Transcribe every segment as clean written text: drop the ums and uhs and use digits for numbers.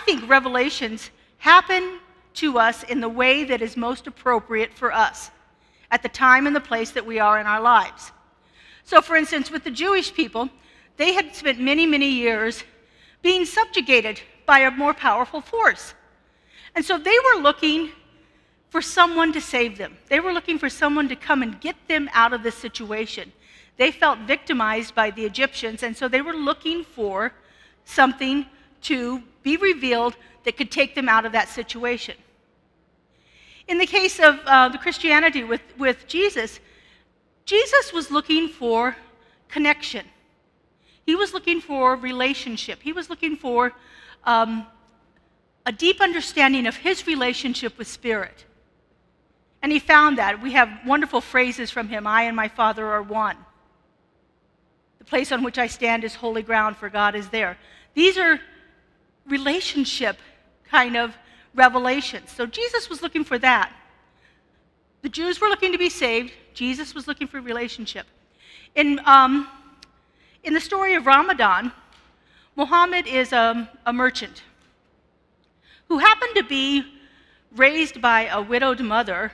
think revelations happen to us in the way that is most appropriate for us at the time and the place that we are in our lives. So for instance, with the Jewish people, they had spent many, many years being subjugated by a more powerful force. And so they were looking for someone to save them. They were looking for someone to come and get them out of this situation. They felt victimized by the Egyptians, and so they were looking for something to be revealed that could take them out of that situation. In the case of the Christianity with Jesus, Jesus was looking for connection. He was looking for relationship. He was looking for a deep understanding of his relationship with Spirit. And he found that. We have wonderful phrases from him. I and my Father are one. The place on which I stand is holy ground, for God is there. These are relationship kind of revelations. So Jesus was looking for that. The Jews were looking to be saved. Jesus was looking for relationship. In the story of Ramadan, Muhammad is a merchant who happened to be raised by a widowed mother.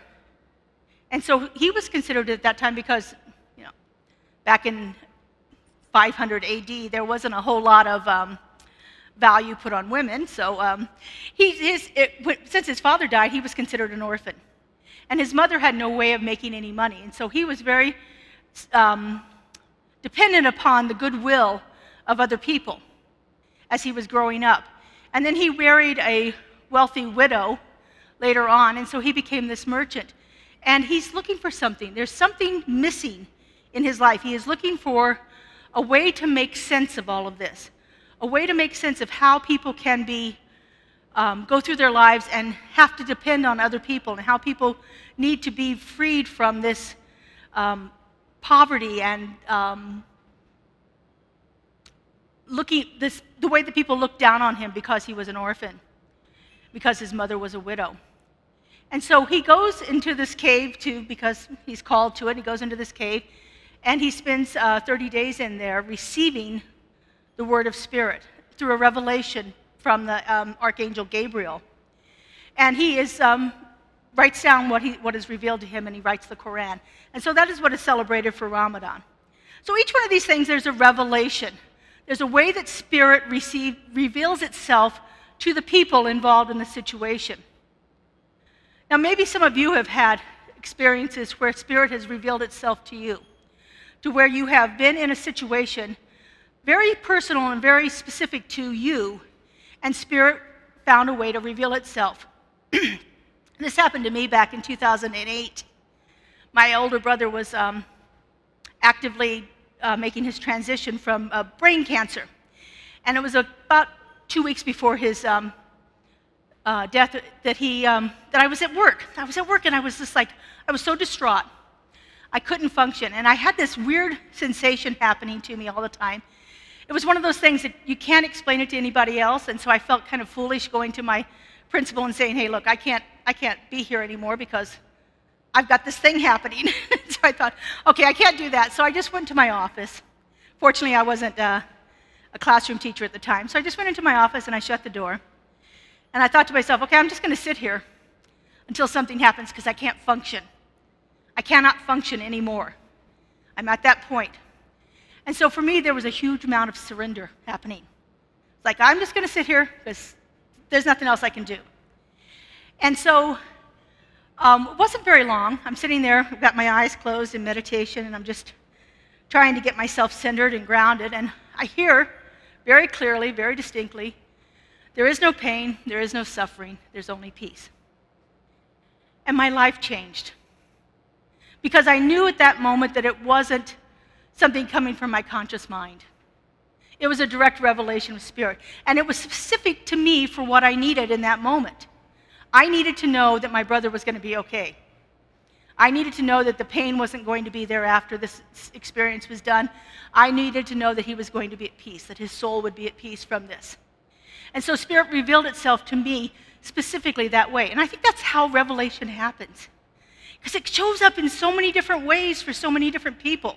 And so he was considered at that time, because back in 500 AD, there wasn't a whole lot of value put on women. So since his father died, he was considered an orphan. And his mother had no way of making any money. And so he was very dependent upon the goodwill of other people as he was growing up. And then he married a wealthy widow later on, and so he became this merchant. And he's looking for something. There's something missing in his life. He is looking for a way to make sense of all of this, a way to make sense of how people can go through their lives and have to depend on other people, and how people need to be freed from this poverty and the way that people looked down on him because he was an orphan, because his mother was a widow. And so he goes into this cave because he's called to it. He goes into this cave, and he spends 30 days in there receiving the word of Spirit through a revelation from the Archangel Gabriel. And he writes down what is revealed to him, and he writes the Quran. And so that is what is celebrated for Ramadan. So each one of these things, there's a revelation. There's a way that Spirit reveals itself to the people involved in the situation. Now, maybe some of you have had experiences where Spirit has revealed itself to you, to where you have been in a situation very personal and very specific to you, and Spirit found a way to reveal itself. This happened to me back in 2008. My older brother was actively making his transition from brain cancer. And it was about 2 weeks before his death that I was at work. I was at work, and I was just like, I was so distraught. I couldn't function. And I had this weird sensation happening to me all the time. It was one of those things that you can't explain it to anybody else, and so I felt kind of foolish going to my principal and saying, hey, look, I can't be here anymore because I've got this thing happening. So I thought, okay, I can't do that. So I just went to my office. Fortunately, I wasn't a classroom teacher at the time, so I just went into my office and I shut the door. And I thought to myself, okay, I'm just going to sit here until something happens because I can't function. I cannot function anymore. I'm at that point. And so for me, there was a huge amount of surrender happening. It's like, I'm just going to sit here because there's nothing else I can do. And so it wasn't very long. I'm sitting there, I've got my eyes closed in meditation, and I'm just trying to get myself centered and grounded. And I hear very clearly, very distinctly, there is no pain, there is no suffering, there's only peace. And my life changed. Because I knew at that moment that it wasn't something coming from my conscious mind. It was a direct revelation of Spirit. And it was specific to me for what I needed in that moment. I needed to know that my brother was going to be okay. I needed to know that the pain wasn't going to be there after this experience was done. I needed to know that he was going to be at peace, that his soul would be at peace from this. And so Spirit revealed itself to me specifically that way. And I think that's how revelation happens. Because it shows up in so many different ways for so many different people,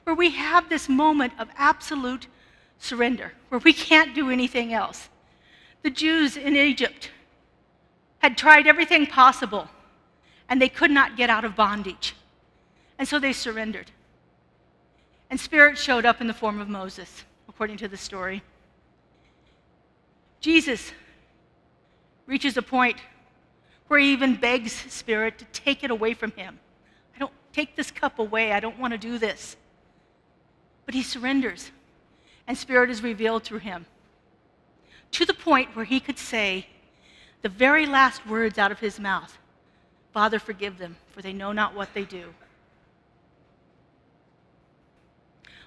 where we have this moment of absolute surrender, where we can't do anything else. The Jews in Egypt had tried everything possible, and they could not get out of bondage. And so they surrendered. And Spirit showed up in the form of Moses, according to the story. Jesus reaches a point where he even begs Spirit to take it away from him. I don't take this cup away. I don't want to do this. But he surrenders, and Spirit is revealed through him, to the point where he could say the very last words out of his mouth, "Father, forgive them, for they know not what they do."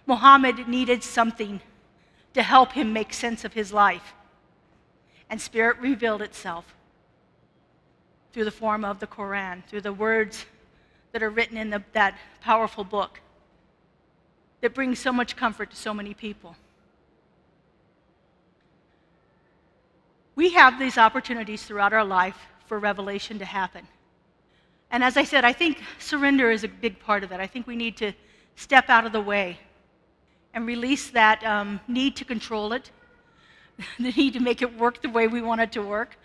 Muhammad needed something to help him make sense of his life, and Spirit revealed itself through the form of the Quran, through the words that are written in that powerful book that brings so much comfort to so many people. We have these opportunities throughout our life for revelation to happen. And as I said, I think surrender is a big part of that. I think we need to step out of the way and release that need to control it, the need to make it work the way we want it to work,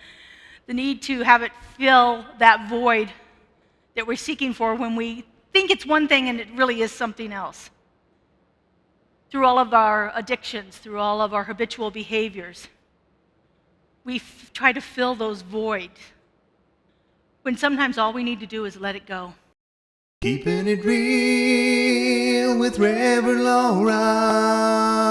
the need to have it fill that void that we're seeking for when we think it's one thing and it really is something else. Through all of our addictions, through all of our habitual behaviors, we try to fill those voids when sometimes all we need to do is let it go. Keeping it real with Reverend Laura.